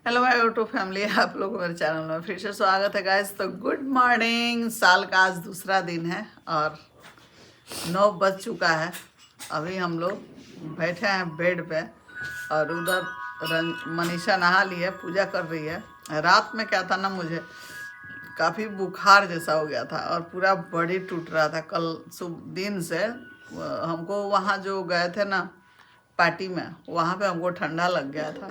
Hello my YouTube family, आप लोगों को मेरे चैनल में फिर से स्वागत है गाइस। तो गुड मॉर्निंग। साल का आज दूसरा दिन है और 9 बज चुका है। अभी हम लोग बैठे हैं बेड पे और उधर मनीषा नहा ली है, पूजा कर रही है। रात में क्या था ना, मुझे काफ़ी बुखार जैसा हो गया था और पूरा बॉडी टूट रहा था। कल सुबह दिन से हमको वहाँ जो गए थे ना पार्टी में, वहाँ पे हमको ठंडा लग गया था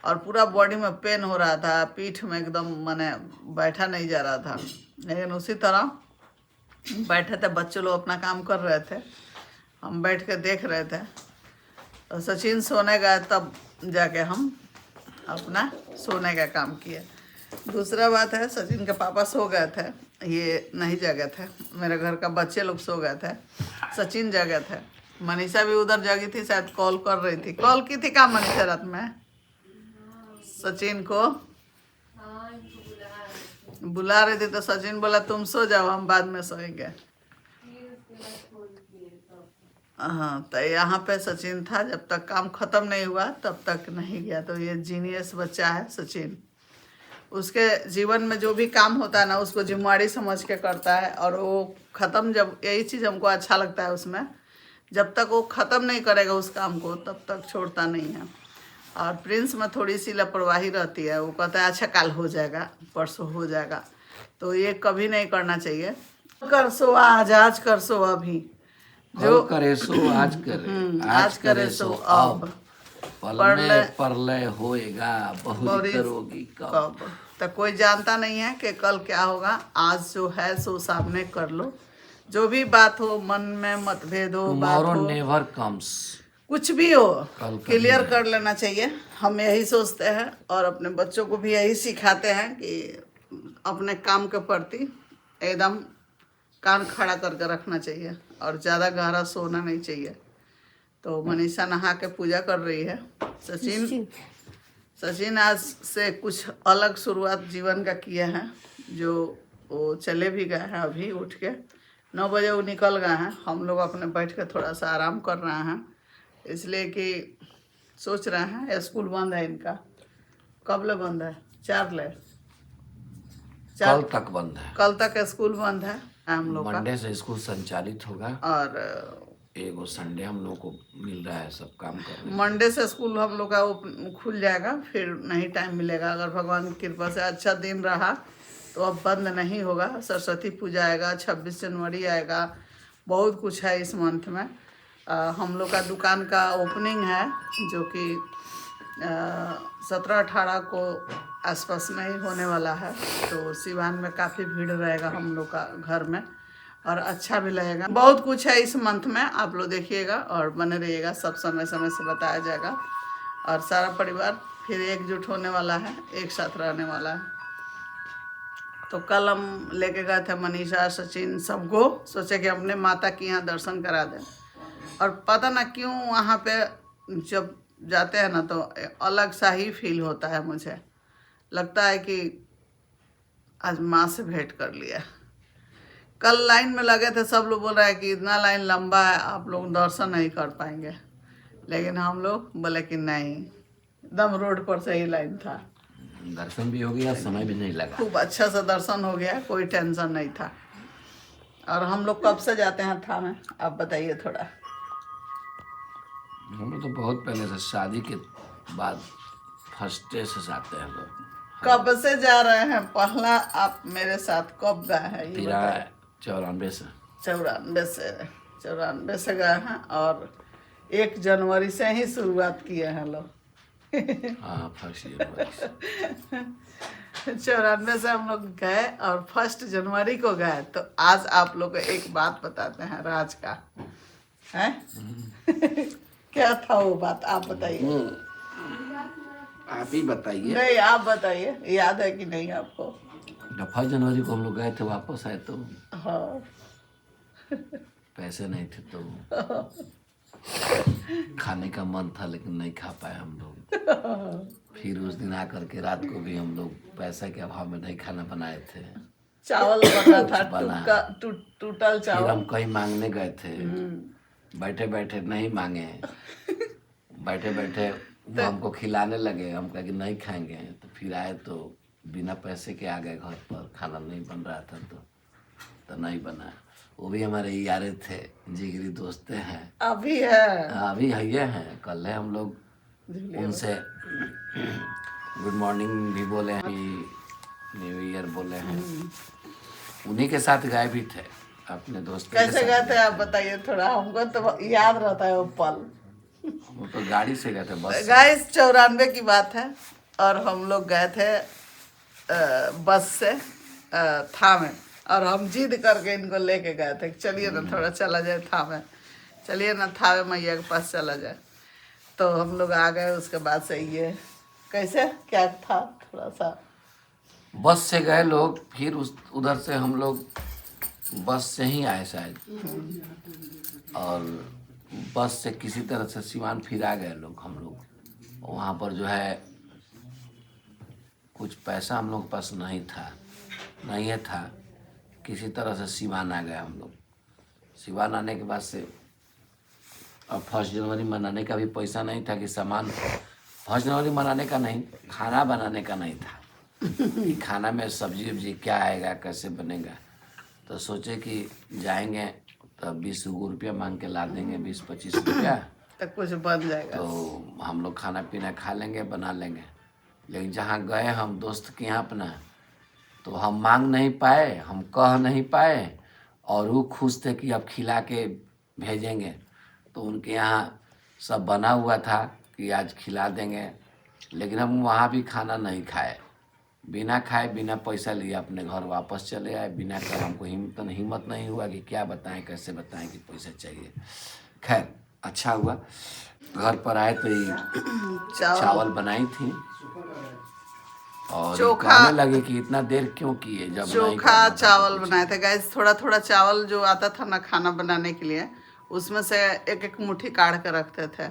और पूरा बॉडी में पेन हो रहा था, पीठ में एकदम माने बैठा नहीं जा रहा था। लेकिन उसी तरह बैठे थे, बच्चे लोग अपना काम कर रहे थे, हम बैठ के देख रहे थे। तो सचिन सोने गए तब जाके हम अपना सोने का काम किए। दूसरा बात है, सचिन के पापा सो गए थे, ये नहीं जगे थे। मेरे घर का बच्चे लोग सो गए थे, सचिन जगे थे। मनीषा भी उधर जगी थी, शायद कॉल कर रही थी। कॉल की थी क्या मनीषा रात में सचिन को? बुला रही थी तो सचिन बोला तुम सो जाओ, हम बाद में सोएंगे। हाँ, तो यहाँ पे सचिन था, जब तक काम खत्म नहीं हुआ तब तक नहीं गया। तो ये जीनियस बच्चा है सचिन। उसके जीवन में जो भी काम होता है ना, उसको जिम्मेवारी समझ के करता है और वो खत्म, जब यही चीज़ हमको अच्छा लगता है उसमें, जब तक वो ख़त्म नहीं करेगा उस काम को तब तक छोड़ता नहीं है। और प्रिंस में थोड़ी सी लापरवाही रहती है, वो कहता है अच्छा कल हो जाएगा, परसों हो जाएगा। तो ये कभी नहीं करना चाहिए। कर सो आज कर सो अभी, जो करे सो आज करे, आज करे सो अब, परलय होएगा, बहुत करोगी कब। तो कोई जानता नहीं है कि कल क्या होगा। आज जो है सो सामने कर लो। जो भी बात हो, मन में मतभेद हो, बात हो, नेवर कम्स, कुछ भी हो, क्लियर कर लेना चाहिए। हम यही सोचते हैं और अपने बच्चों को भी यही सिखाते हैं कि अपने काम के प्रति एकदम कान खड़ा करके रखना चाहिए और ज़्यादा गहरा सोना नहीं चाहिए। तो मनीषा नहा के पूजा कर रही है। सचिन आज से कुछ अलग शुरुआत जीवन का किया है, जो वो चले भी गए हैं। अभी उठ के 9 बजे वो निकल गए हैं। हम लोग अपने बैठ के थोड़ा सा आराम कर रहे हैं, इसलिए कि सोच रहे हैं स्कूल बंद है इनका। कब ले बंद है? 4 ले, कल तक बंद है। कल तक स्कूल बंद है हम लोग का। मंडे से स्कूल संचालित होगा और एगो संडे हम लोग को मिल रहा है सब काम करने। मंडे से स्कूल हम लोग का वो खुल जाएगा, फिर नहीं टाइम मिलेगा। अगर भगवान की कृपा से अच्छा दिन रहा तो अब बंद नहीं होगा। सरस्वती पूजा आएगा, 26 जनवरी आएगा, बहुत कुछ है इस मंथ में। हम लोग का दुकान का ओपनिंग है, जो कि 17-18 को आसपास में ही होने वाला है। तो सिवान में काफ़ी भीड़ रहेगा हम लोग का घर में और अच्छा भी लगेगा। बहुत कुछ है इस मंथ में, आप लोग देखिएगा और बने रहिएगा। सब समय समय से बताया जाएगा और सारा परिवार फिर एकजुट होने वाला है, एक साथ रहने वाला है। तो कल हम लेके गए थे मनीषा, सचिन, सबको, सोचे कि अपने माता के यहाँ दर्शन करा दें। और पता ना क्यों वहाँ पे जब जाते हैं ना तो अलग सा ही फील होता है। मुझे लगता है कि आज माँ से भेंट कर लिया। कल लाइन में लगे थे, सब लोग बोल रहे हैं कि इतना लाइन लंबा है, आप लोग दर्शन नहीं कर पाएंगे। लेकिन हम लोग बोले कि नहीं, एकदम रोड पर से ही लाइन था, दर्शन भी हो गया, समय भी नहीं लगा, खूब अच्छा से दर्शन हो गया, कोई टेंशन नहीं था। और हम लोग कब से जाते हैं था में, आप बताइए थोड़ा। हम लोग तो बहुत पहले से, शादी के बाद फर्स्ट डे से जाते हैं लोग। कब से जा रहे हैं? पहला आप मेरे साथ कब गए हैं ये बताइए? 94 से। 94 से गए हैं और 1 जनवरी से ही शुरुआत किए हैं लोग। हाँ, 1 जनवरी से। 94 से हम लोग गए और 1 जनवरी को गए। तो आज आप लोग को एक बात बताते हैं राज का, है? क्या था वो बात, आप बताइए। आप ही बताइए। नहीं, आप बताइए, याद है कि नहीं आपको? 1 जनवरी को हम लोग गए थे, वापस आए तो हाँ, पैसे नहीं थे तो खाने का मन था, लेकिन नहीं खा पाए हम लोग। फिर उस दिन आकर के रात को भी हम लोग पैसे के अभाव में नहीं खाना बनाए थे, चावल बना था, टूटल चावल। फिर हम कहीं मांगने गए थे, बैठे बैठे नहीं मांगे, बैठे बैठे वो हमको खिलाने लगे, हम कहे कि नहीं खाएंगे। तो फिर आए तो बिना पैसे के आ गए घर पर, खाना नहीं बन रहा था तो नहीं बना। वो भी हमारे यारे थे, जिगरी दोस्त हैं। अभी है, अभी ये हैं। कल है हम लोग उनसे गुड मॉर्निंग भी बोले हैं, न्यू ईयर बोले हैं। उन्हीं के साथ गए भी थे, अपने दोस्त के कैसे साथ गए थे आप बताइए थोड़ा, हमको तो याद रहता है वो पल। वो तो गाड़ी से गए थे, बस से। गाइस 94 की बात है और हम लोग गए थे बस से थामे, और हम जिद करके इनको लेके गए थे, चलिए ना थोड़ा चला जाए थामे, चलिए ना थावे मैया के पास चला जाए। तो हम लोग आ गए। उसके बाद से ये कैसे क्या था थोड़ा सा, बस से गए लोग, फिर उधर से हम लोग बस से ही आए शायद, और बस से किसी तरह से सिवान फिर आ गए लोग हम लोग। वहाँ पर जो है कुछ पैसा हम लोग के पास नहीं था, किसी तरह से सिवान आ गए हम लोग। सिवान आने के बाद से अब 1 जनवरी मनाने का भी पैसा नहीं था कि सामान, 1 जनवरी मनाने का नहीं, खाना बनाने का नहीं था कि खाना में सब्जी वब्जी क्या आएगा, कैसे बनेगा। तो सोचे कि जाएंगे तो 20 रुपया मांग के ला देंगे, 20-25 रुपया, तो कुछ बन जाएगा। तो हम लोग खाना पीना खा लेंगे, बना लेंगे। लेकिन जहाँ गए हम दोस्त के यहाँ अपना, तो हम मांग नहीं पाए, हम कह नहीं पाए, और वो खुश थे कि अब खिला के भेजेंगे। तो उनके यहाँ सब बना हुआ था कि आज खिला देंगे, लेकिन हम वहाँ भी खाना नहीं खाए, बिना खाए बिना पैसा लिए अपने घर वापस चले आए, बिना खाए। हमको हिम्मत नहीं हुआ कि क्या बताएं, कैसे बताएं कि पैसा चाहिए। खैर अच्छा हुआ, घर पर आए तो ये चावल बनाई थी, और चोखा, कहने लगे कि इतना देर क्यों किए, जब चोखा चावल बनाए थे गाइस। थोड़ा थोड़ा चावल जो आता था ना खाना बनाने के लिए, उसमें से एक एक मुट्ठी काढ़ के रखते थे,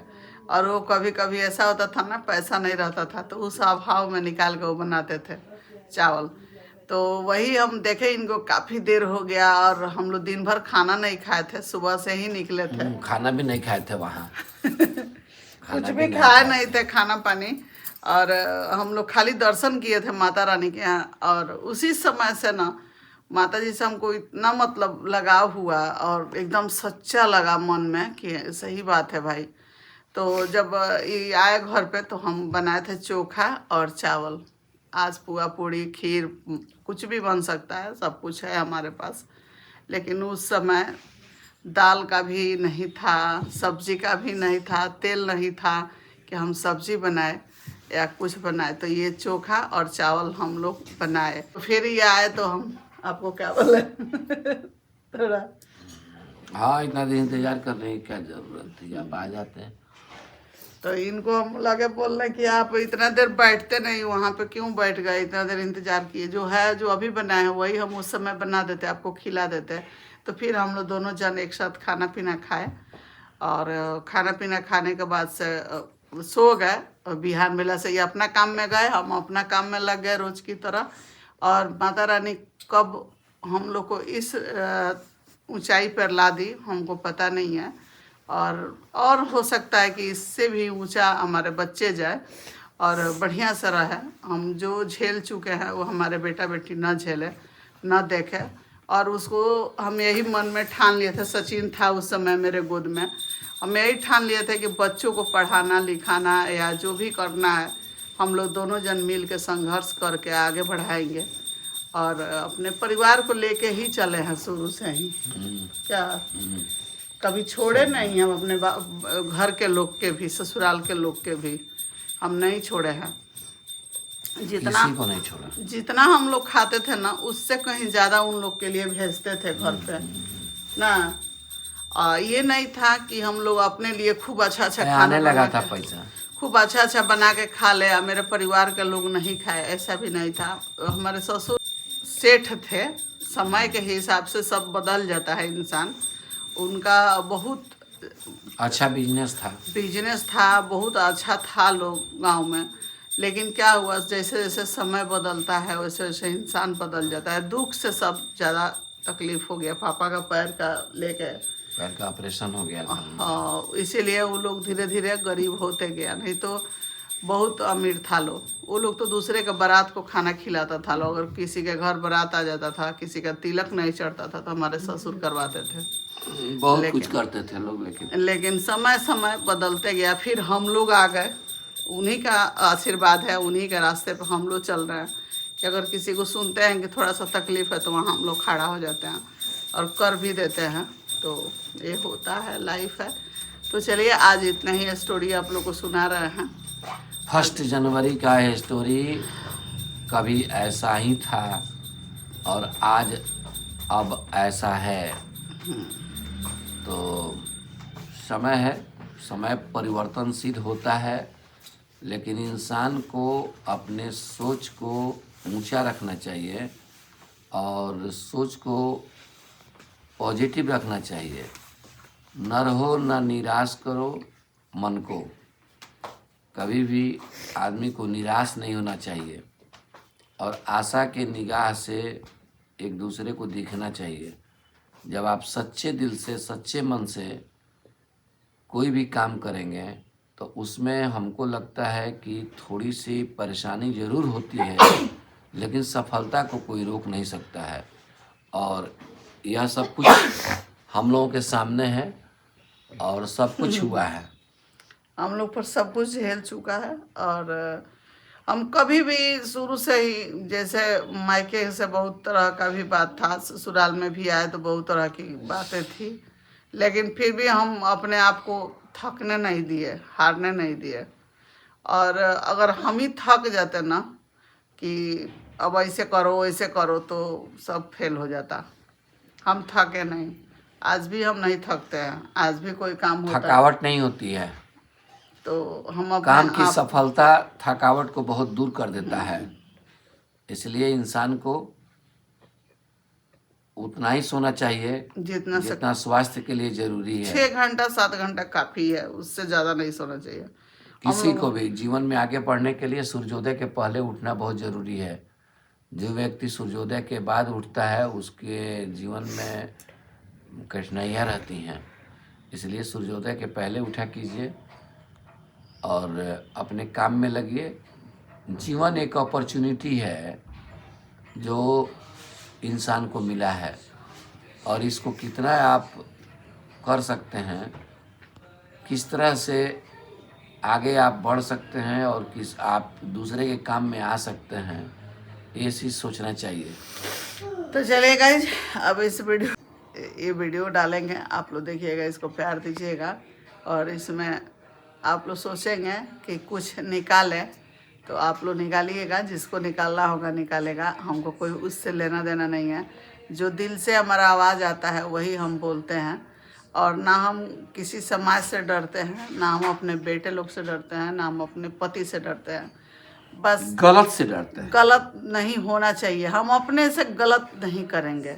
और वो कभी कभी ऐसा होता था ना पैसा नहीं रहता था, तो उस अभाव में निकाल के वो बनाते थे चावल। तो वही हम देखे, इनको काफ़ी देर हो गया और हम लोग दिन भर खाना नहीं खाए थे, सुबह से ही निकले थे। खाना भी नहीं खाए थे वहाँ कुछ भी खाए नहीं थे, खाना पानी। और हम लोग खाली दर्शन किए थे माता रानी के यहाँ, और उसी समय से ना माता जी से हमको इतना मतलब लगाव हुआ और एकदम सच्चा लगा मन में कि सही बात है भाई। तो जब ये आए घर पे तो हम बनाए थे चोखा और चावल। आज पुआ पूड़ी खीर कुछ भी बन सकता है, सब कुछ है हमारे पास, लेकिन उस समय दाल का भी नहीं था, सब्जी का भी नहीं था, तेल नहीं था कि हम सब्जी बनाए या कुछ बनाए। तो ये चोखा और चावल हम लोग बनाए। तो फिर ये आए तो हम आपको क्या बोले थोड़ा, हाँ इतना देर इंतजार कर रहे हैं, क्या जरूरत थी, आप आ जाते हैं। तो इनको हम लगे बोलने कि आप इतना देर बैठते नहीं, वहाँ पे क्यों बैठ गए, इतना देर इंतजार किए। जो है जो अभी बनाए हैं वही हम उस समय बना देते, आपको खिला देते। तो फिर हम लोग दोनों जन एक साथ खाना पीना खाए, और खाना पीना खाने के बाद से सो गए। और बिहान बेला से ये अपना काम में गए, हम अपना काम में लग गए रोज की तरह। और माता रानी कब हम लोग को इस ऊंचाई पर ला दी हमको पता नहीं है, और हो सकता है कि इससे भी ऊंचा हमारे बच्चे जाए और बढ़िया से रहे। हम जो झेल चुके हैं वो हमारे बेटा बेटी न झेले, न देखे। और उसको हम यही मन में ठान लिए थे, सचिन था उस समय मेरे गोद में, हम यही ठान लिए थे कि बच्चों को पढ़ाना लिखाना या जो भी करना है हम लोग दोनों जन मिल के संघर्ष करके आगे बढ़ाएंगे। और अपने परिवार को लेके ही चले हैं शुरू से ही, क्या कभी छोड़े नहीं हम अपने घर के लोग के भी, ससुराल के लोग के भी हम नहीं छोड़े हैं। जितना किसी को नहीं छोड़ा, जितना हम लोग खाते थे ना उससे कहीं ज़्यादा उन लोग के लिए भेजते थे घर पे ना। ये नहीं था कि हम लोग अपने लिए खूब अच्छा अच्छा खाने लगा था पैसा, खूब अच्छा अच्छा बना के खा ले, मेरे परिवार के लोग नहीं खाए, ऐसा भी नहीं था। हमारे ससुर सेठ थे, समय के हिसाब से सब बदल जाता है इंसान। उनका बहुत अच्छा बिजनेस था, बहुत अच्छा था लोग गांव में। लेकिन क्या हुआ, जैसे जैसे समय बदलता है वैसे वैसे इंसान बदल जाता है। दुख से सब ज़्यादा तकलीफ हो गया, पापा का पैर का ऑपरेशन हो गया था। हाँ, इसीलिए वो लोग धीरे धीरे गरीब होते गया। नहीं तो बहुत अमीर था लोग, वो लोग तो दूसरे के बारात को खाना खिलाता था लोग। अगर किसी के घर बारात आ जाता था, किसी का तिलक नहीं चढ़ता था, तो हमारे ससुर करवाते थे। बहुत कुछ करते थे लोग, लेकिन समय समय बदलते गया, फिर हम लोग आ गए। उन्हीं का आशीर्वाद है, उन्हीं के रास्ते पर हम लोग चल रहे हैं कि अगर किसी को सुनते हैं कि थोड़ा सा तकलीफ़ है तो वहाँ हम लोग खड़ा हो जाते हैं और कर भी देते हैं। तो ये होता है, लाइफ है। तो चलिए आज इतना ही स्टोरी आप लोग को सुना रहे हैं। 1 जनवरी का है स्टोरी। कभी ऐसा ही था और आज अब ऐसा है। तो समय है, समय परिवर्तनशील होता है, लेकिन इंसान को अपने सोच को ऊंचा रखना चाहिए और सोच को पॉजिटिव रखना चाहिए। न रहो, न निराश करो मन को। कभी भी आदमी को निराश नहीं होना चाहिए और आशा के निगाह से एक दूसरे को देखना चाहिए। जब आप सच्चे दिल से, सच्चे मन से कोई भी काम करेंगे तो उसमें हमको लगता है कि थोड़ी सी परेशानी ज़रूर होती है, लेकिन सफलता को कोई रोक नहीं सकता है। और यह सब कुछ हम लोगों के सामने है और सब कुछ हुआ है। हम लोग पर सब कुछ झेल चुका है। और हम कभी भी शुरू से ही, जैसे मायके से बहुत तरह का भी बात था, ससुराल में भी आए तो बहुत तरह की बातें थी, लेकिन फिर भी हम अपने आप को थकने नहीं दिए, हारने नहीं दिए। और अगर हम ही थक जाते ना कि अब ऐसे करो वैसे करो, तो सब फेल हो जाता। हम थके नहीं, आज भी हम नहीं थकते हैं। आज भी कोई काम होता है थकावट नहीं होती है। तो हम अपने काम की आप सफलता थकावट को बहुत दूर कर देता है। इसलिए इंसान को उतना ही सोना चाहिए जितना स्वास्थ्य के लिए जरूरी है। 6 घंटा 7 घंटा काफ़ी है, उससे ज़्यादा नहीं सोना चाहिए। किसी को भी जीवन में आगे बढ़ने के लिए सूर्योदय के पहले उठना बहुत ज़रूरी है। जो व्यक्ति सूर्योदय के बाद उठता है उसके जीवन में कठिनाइयाँ रहती हैं। इसलिए सूर्योदय के पहले उठा कीजिए और अपने काम में लगिए। जीवन एक अपॉर्चुनिटी है जो इंसान को मिला है और इसको कितना आप कर सकते हैं, किस तरह से आगे आप बढ़ सकते हैं और किस आप दूसरे के काम में आ सकते हैं, ये चीज़ सोचना चाहिए। तो चलिए गाइज, अब ये वीडियो डालेंगे, आप लोग देखिएगा, इसको प्यार दीजिएगा। और इसमें आप लोग सोचेंगे कि कुछ निकालें तो आप लोग निकालिएगा, जिसको निकालना होगा निकालेगा। हमको कोई उससे लेना देना नहीं है। जो दिल से हमारा आवाज़ आता है वही हम बोलते हैं। और ना हम किसी समाज से डरते हैं, ना हम अपने बेटे लोग से डरते हैं, ना हम अपने पति से डरते हैं। बस गलत से डरते हैं। गलत नहीं होना चाहिए, हम अपने से गलत नहीं करेंगे।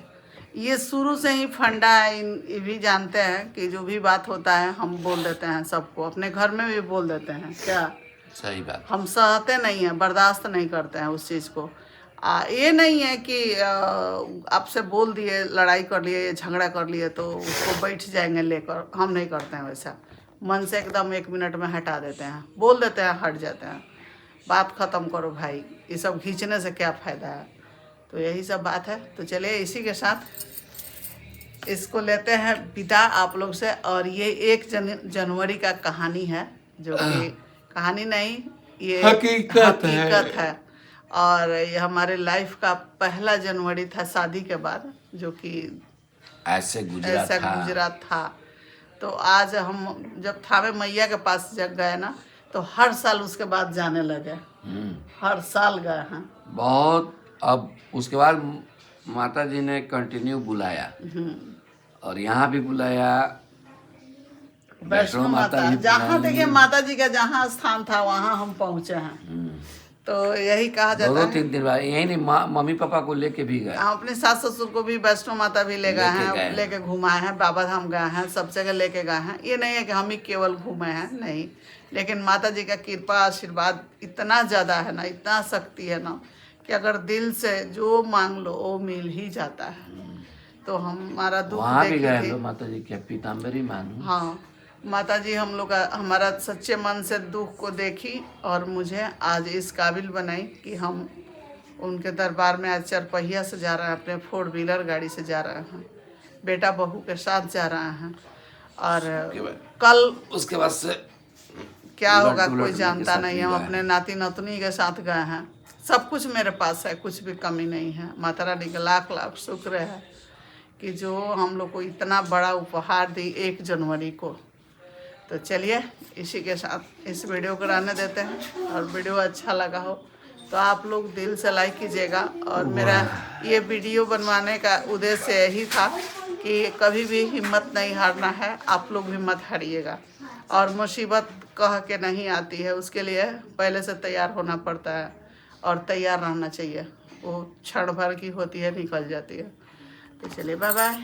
ये शुरू से ही फंडा है। ये भी जानते हैं कि जो भी बात होता है हम बोल देते हैं सबको, अपने घर में भी बोल देते हैं। क्या सही बात। हम सहते नहीं हैं, बर्दाश्त नहीं करते हैं उस चीज़ को। ये नहीं है कि आपसे बोल दिए, लड़ाई कर लिए, झगड़ा कर लिए तो उसको बैठ जाएंगे लेकर। हम नहीं करते हैं वैसा। मन से एकदम 1 मिनट में हटा देते हैं, बोल देते हैं, हट जाते हैं। बात ख़त्म करो भाई, ये सब खींचने से क्या फ़ायदा है। तो यही सब बात है। तो चलिए इसी के साथ इसको लेते हैं विदा आप लोग से। और ये 1 जनवरी का कहानी है, जो कि कहानी नहीं, ये हकीकत है। और ये हमारे लाइफ का पहला जनवरी था शादी के बाद, जो कि ऐसे गुजरा था। तो आज हम जब थावे मैया के पास जब गए ना, तो हर साल उसके बाद जाने लगे। हर साल गए हैं बहुत। अब उसके बाद माता जी ने कंटिन्यू बुलाया और यहाँ भी बुलाया, वैष्णो माता, जहाँ देखिए माता जी का जहाँ स्थान था वहाँ हम पहुँचे हैं। तो यही कहा जाता है। 2-3 दिन बाद यही नहीं, मम्मी पापा को लेके भी गए। हम अपने सास ससुर को भी वैष्णो माता भी ले गए हैं, लेके घुमाए हैं, बाबा धाम गए हैं, सब जगह लेके गए हैं। ये नहीं है कि हम ही केवल घूमे हैं, नहीं। लेकिन माता जी का कृपा आशीर्वाद इतना ज़्यादा है ना, इतना शक्ति है ना, कि अगर दिल से जो मांग लो वो मिल ही जाता है। तो हमारा दुख वहाँ भी गए लो माता जी के पीताम्बरी मांग। हाँ, माता जी हम लोग का हमारा सच्चे मन से दुख को देखी और मुझे आज इस काबिल बनाई कि हम उनके दरबार में आज 4 पहिया से जा रहे हैं, अपने 4 व्हीलर गाड़ी से जा रहे हैं, बेटा बहू के साथ जा रहे हैं। और कल उसके बाद से क्या होगा उलट कोई उलट जानता के साथ नहीं। भी हम गए। अपने नाती नतनी के साथ गए हैं। सब कुछ मेरे पास है, कुछ भी कमी नहीं है। माता रानी का लाख लाख शुक्र है कि जो हम लोग को इतना बड़ा उपहार दी 1 जनवरी को। तो चलिए इसी के साथ इस वीडियो को रहने देते हैं। और वीडियो अच्छा लगा हो तो आप लोग दिल से लाइक कीजिएगा। और मेरा ये वीडियो बनवाने का उद्देश्य यही था कि कभी भी हिम्मत नहीं हारना है, आप लोग भी मत हारिएगा। और मुसीबत कह के नहीं आती है, उसके लिए पहले से तैयार होना पड़ता है और तैयार रहना चाहिए। वो क्षण भर की होती है, निकल जाती है। तो चलिए बाय बाय।